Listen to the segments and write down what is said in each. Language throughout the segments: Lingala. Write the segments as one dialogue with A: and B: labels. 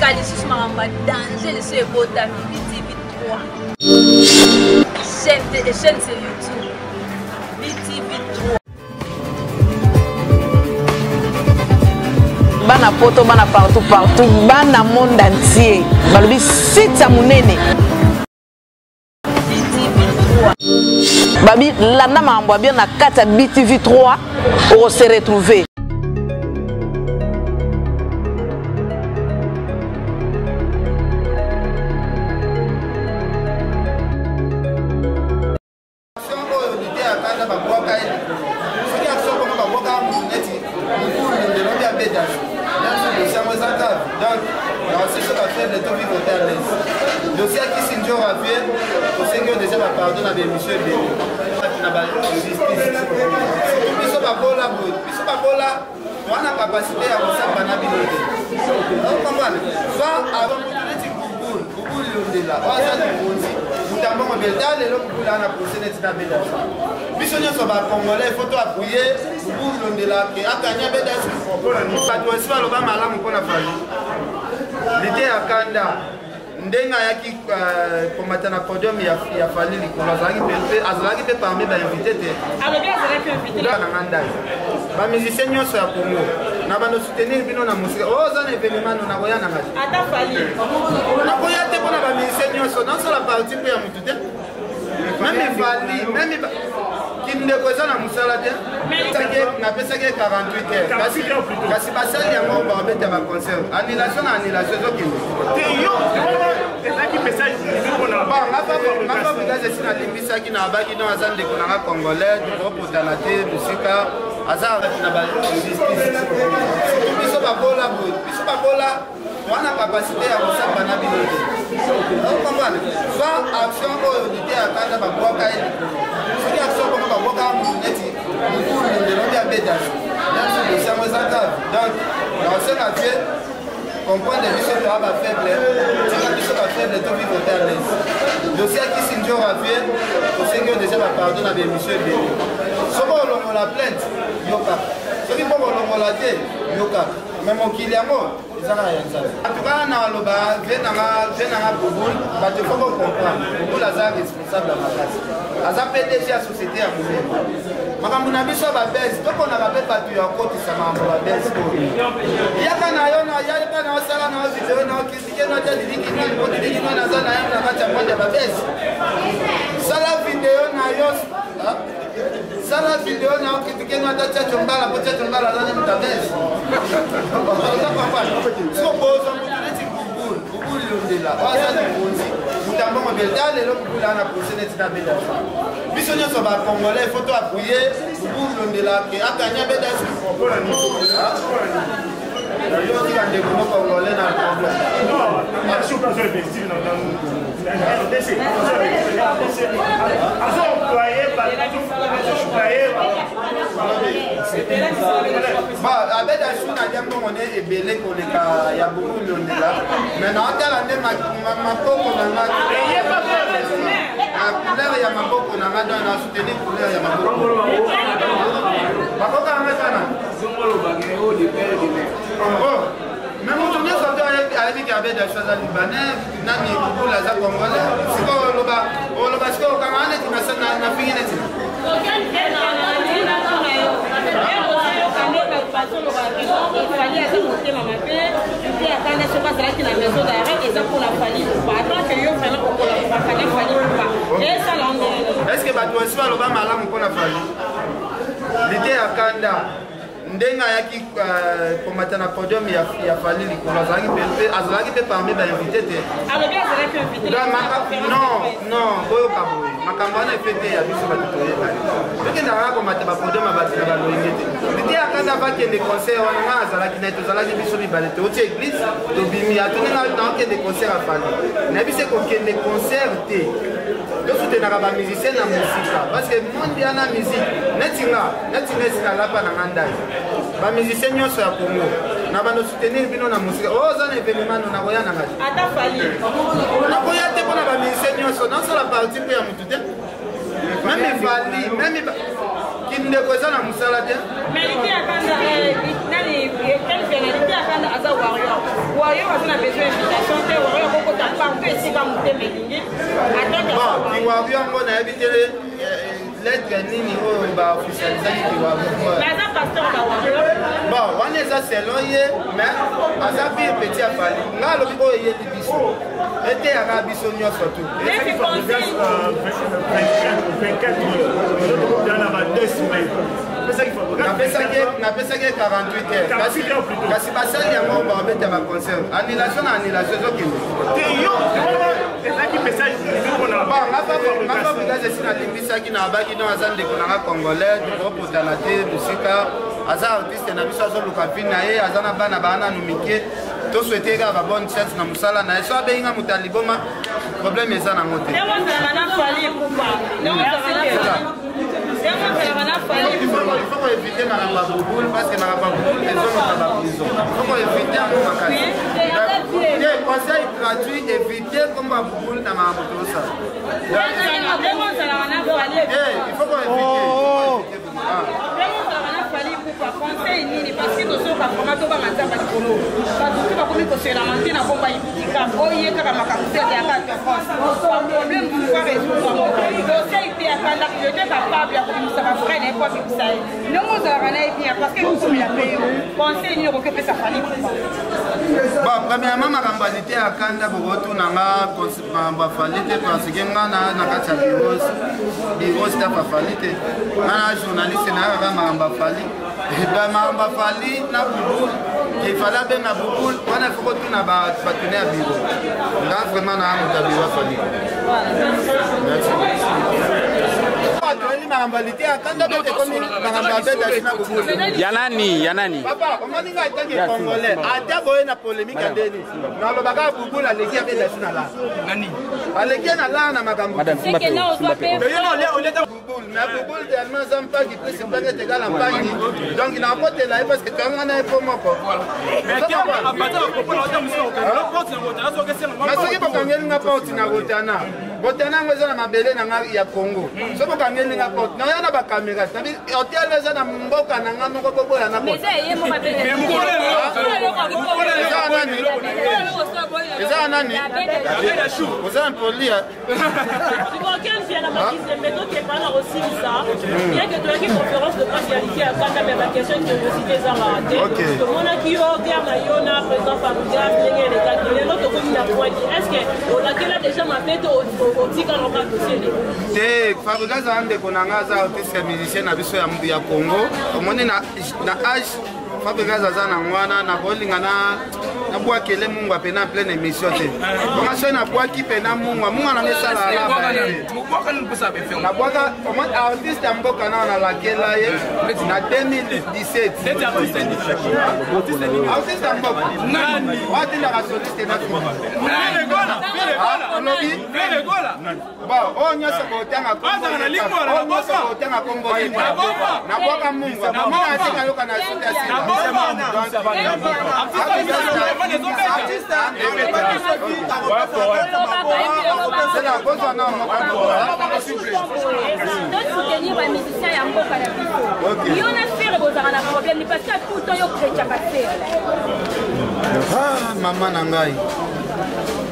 A: Kali sous ma danger le ce bota BTV3. Chaîne sur YouTube. BTV3.
B: Bana poto bana partout bana monde entier balobi site munene BTV3 babi landa mambo bien na kata BTV3 on se retrouver
C: dossier qui s'injure à faire, au Seigneur déjà va pardonner à des messieurs de justice. Ils sont pas beaux là, on a la capacité à vous faire un habit. Vous comprenez? Soit avant de vous là, on a nous avons un bel et l'autre pour la procédure de la bédage. Missionnaires sont pas congolais, il faut tout appuyer pour l'on là, qui a gagné la bédage. Pas de aussi, on va mal à mon l'idée à Kanda. Ndenga yaki komata na podium ya fali likolo azalaki pe parmi ba invité te azalaki invité na nganda ba musicien nyonso ya Congo na bando soutenir bino na musique oza na événement na koya na ngati ata fali na koya te pona ba musicien nyonso non sur la partie pe ya mutu te même fali même kinde ko za na musala te na pesa ke 48 heures kasi basali yango ba beta ba concert annulation zokinde te yo ezaki message na ba ngapa village sina limbisa ki na baki no azande ko na congolais du groupe danate musika azar na ba justice biso ba bola on a capacité à vous faire bana bino vous comprenez soit action ko idée akanda ba boka ile soki action ko ba boka muneti pour le nom de bédage dans ce dossier donc on sait la Dieu comprendre les biso va faible tika biso va faible to vivre dans l'aise dossier qui s'injure à faire au Seigneur déjà va pardonner à des messieurs de soko longo la plainte yoka soki bo longo la te yoka mais mon kiliamo ezaka ya nzala atuka na loba venanga bubul bato faut comprendre bubul aza responsable ya makasi aza PDG ya société ya monene makambo na biso babese tokonaka mpe bato ya kotisa makambo babese yaka na yo osala na video na okritike notia didikino naza na yo na kati ya monde ya babese sala video na yo sala video na okritike notia tia chombala po tia chombala azana mutabese so bozo mutu bubul yondela azana konzi mutambo mobelda lelo bubul ana procédure de la bédage biso nyonso ba congolais il faut tout appuyer bubul yondela ke akanya bédage pour la yo qui va découvrir congolais na problème non action pour faire investir dans RDC azo employé par abeda suna jambo mone ebele koleka ya bubul yondela mais na atala nde makoko na nga couleur ya maboko na nga na soutenir couleur ya maboko makoka nga sana mais mon tourné sorti avec des choses libanais nani bubul za congolais siko loba siko kama ane tunasema na fingine tena est-ce que bato aussi baloba malamu mpona fali l'idée ya Kanda ndenga yaki komata na podium ya fali likolo azalaki pe parmi ba invité te non boyoka boye makambo wana efete ya biso bato toyebani tokendaka komata bapodium ya bato na baloyenge te lide ya Kanda bakende concert wana nga azalaki naye tozalaki biso mibale te oti église tobimi atonenga naokende concert ya fali nayebisi kokende concert te tosutenaka bamusicien na musika parce que monde yana musique netinga esika lapa na nga ndai bamusicien nyonso ya Congo na bando soutenir bino na musika oza na événement na koya na ngati ata fali na koya te mpona bamusicien nyonso nasola parti mpe ya mutu te même fali même kindeko eza na musala te mais lite ya Kanda nani quel finalité ya Kanda aza warrior
D: yo on a besoin d'invitation te on va beaucoup t'attendre que si va monter meeting attends
C: bon il va bien on a évité lettre nini oyo ba officialisaki kiwago
D: mais ça pasteur ba wa
C: bon wana eza selon ye mais aza pire petit afali nga alobi oyo eyeli biso eteyaka biso nyonso tu napesaki 48 heures kasi basali yango babeta baconcert annulation na annulation ezokende ngapa village esi nalimbisaki na abaki no aza ndeko nanga congolais tokoputana te mosika aza artiste na biso azoluka vi na ye aza na bana baananu mike toswete kaka babonne chance na mosala na ye so abenginga moto aliboma problème eza nango te il faut qu'on évite Maramba Bouboule parce que Maramba Bouboule les hommes dans la prison. Il faut qu'on évite un peu Makasi. Les conseils gratuits, éviter comme Bouboule dans Maramba Bouboule. Il faut qu'on évite.
D: conseil nini parce que nous sommes pas vraiment tout bas matin parce que nous parce que pas comme que c'est la matinée na bomba ipitika oye kaka makamuté ya kaka France problème du faire résoudre conseil pe akanda que je capable ya kumisa ba frère et quoi que ça non nous avons na bien parce que nous sommes la paix conseil ni ko pe sa famille
C: bon premièrement makambalité akanda bogoto nanga ba falite parce que ngana na kati biro staff falite na journaliste na makamba fali Bamamba Fali na Bouboule, il fallait bien na Bouboule, on a fait tout na partenaire bureau. Là vraiment na Moutabiwa Fali. Merci.
E: Yanani.
C: Papa, on dit que les Congolais, à boye na polémique à Denis. Na lo baka Bouboule à l'équipe de nationale. Nani? À l'équipe na là na makambo.
E: Madame Mbappé.
C: Mais Bouboule tellement zampa qui peut se faire égal en Pagne. Donc il a apporté là parce que quand on a un peu moins quoi. Mais qui a apporté au propos là monsieur au mais ce qui peut gagner n'a pas au Tinagotana. Botana ngeza na mabele na ngari ya Congo. So ko gagner nga pot. Na yana ba caméra. Tabi hotel eza na mboka na ngano ko bobola na pot. Mais yeye mo mabele. Mais mukole eza nani? Eza chou. Oza impolia.
F: Tu vois qu'un vient la bâtisse de méthode qui est pas là aussi ça. Il y a que toi qui conférence de presse réalité à quand même la question de curiosité ça va rater. Tout le monde a qui au guerre mayona présent par le gars les cas qui l'autre comme la pointe. Est-ce que on a quel a déjà ma fête au tika dans le dossier.
C: Te Fabrice ande konanga za artiste musicien na biso ya Congo. Omoni na âge Fabrice aza na ngwana na bolinga na bwa kele mungu apena pleine émission te. Bonga so na bwa ki pena mungu na ngesala la ba. Na bwa ka omoni artiste ya mboka na la kela ye na 2017. C'était artiste ya mboka. Nani? Wati na soliste na Congo. Bon, on y a ce côté à Congo. On a ce côté à Congo. Na bwa mungu. Mama atika yo kana sote asili. Maman nangai.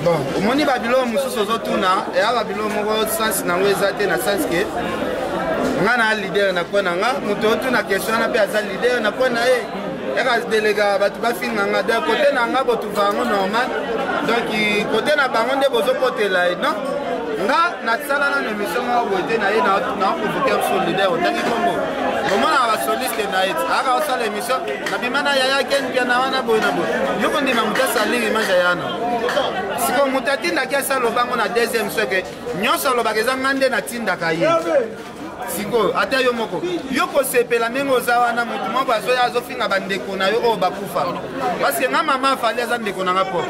C: Bon, au moni babilo mususu zotuna et à babilo moko sens na weza te na sens que ngana leader na kona nga muto tuna question na pe aza leader na kona eka déléga batu ba finga nga de côté na nga botu vango normal donc côté na bango nde bozo potela non nga na sala na émission mo bote na ye na convoquer sur leader otangi kombo comment na ba soliste na it aka osala émission na bimana yaya ken pia na wana boy na boy yoko ndima mutasa lingi image yana siko mutatinda kiasa lobango na deuxième seke nyonso lobakeza ngande na tinda kaye siko ata yo moko yoko sepela mengo za wana mutu moko azofinga bandeko na yo o bakufa parce que nga mama fali aza ndeko na ngapo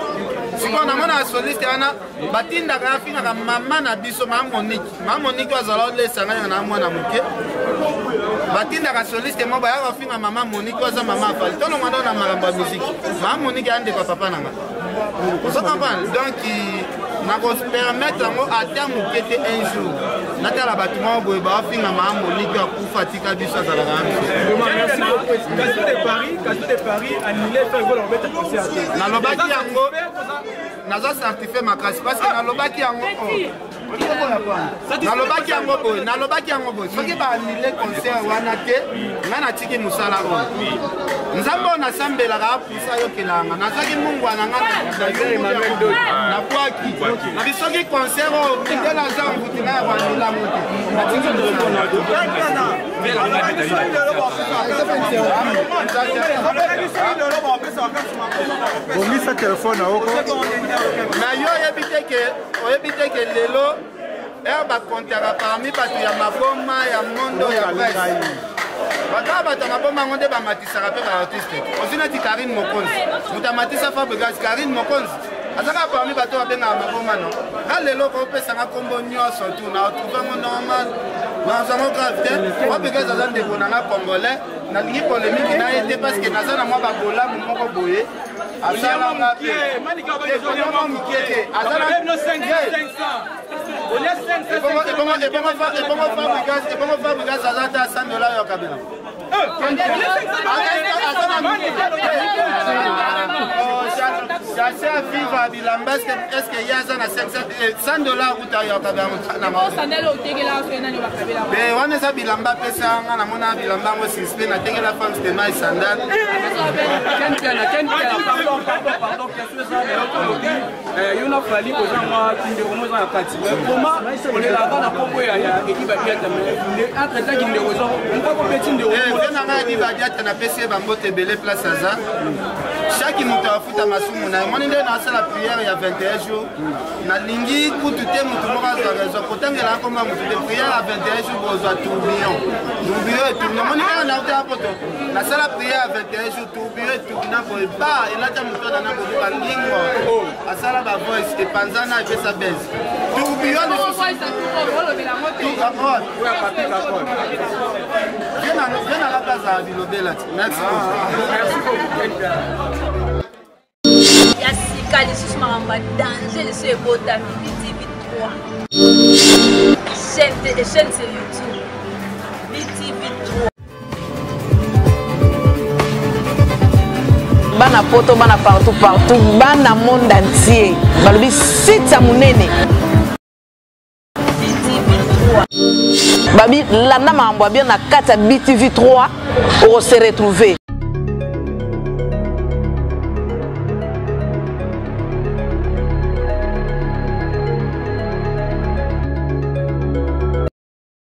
C: siko na mona soliste wana batinda ka finga ka mama na biso mama Monique azala lesa nga na mwana muke batinda ka soliste mo ba ya finga mama Monique aza mama fali to no ngana na malamba musique mama Monique ande papa na nga so comprendre donc na ko permettre ngo ata muke te un jour natala bâtiment boye bafinga maamoliki akufa tika biso azalaka nalobaki yango naza certifié makasi parce que nalobaki yango nalobaki yango boye soki baanile concert wana te ngai natiki mosala oyo nzambe oyo nasambelaka apusa yokelanga nazwaki mungwana nga nakwaki nabi soki concert oyo mindela aza mvuti ngai yakwandilango te natiki
E: bongisa telefone oko
C: na yo oyebi te ke lelo bakontaka parmi bato ya maboma ya mondo ya presse bakaka bato ya maboma yango nde bamatisaka mpe baartiste osi neti Karine Mokonzi moto amatisa Fabregas Karine Mokonzi azaka parmi bato babengaka maboma no ka lelo kopesanga nkombo nyonso tu na otrouvango normal nazango grave te Fabregas aza ndeko nanga congolais nalingi polémique na ye te parce que naza na mwa babolamu moko boye asalanga mpe ekonyama mokie te ebongo Fabregas aza ata $100 ya kabela chasse à vivre à bilamba est-ce que yaza na $100 uta ya kabela be wana eza bilamba pesa nga namona bilamba ngo sispe natekela femme de mai sandal
G: yona fali kozanga kindeko moza na kati koma olelaka na kombo ya ekipe biata atretaki ndeko zo nkoko peti ndeko
C: nanga ekipe biata na pesi bambote ebele place aza chaque moto afuta masumu na moni nde nasala prière ya 21 jours nalingi kutu te motu moko azwa raison kotangela komba motu te prière ya 21 jours bozwa tourbillon etourne moni kaka nauta poto nasala prière ya 21 jours tourbillon etourna boye ba elata moto nana koluka ngingo asala bavoice epanzana epesa bese tourbillon viens à la place à bilobela merci
A: ya sika lisusu makambo ya danger liso ebotami BTV 3 chaîne sur YouTube BTV 3
B: bana poto bana partout bana monde entier balobi site ya monene
A: BTV 3
B: babi landa makambo ya bien na kati ya BTV 3 ose retrouver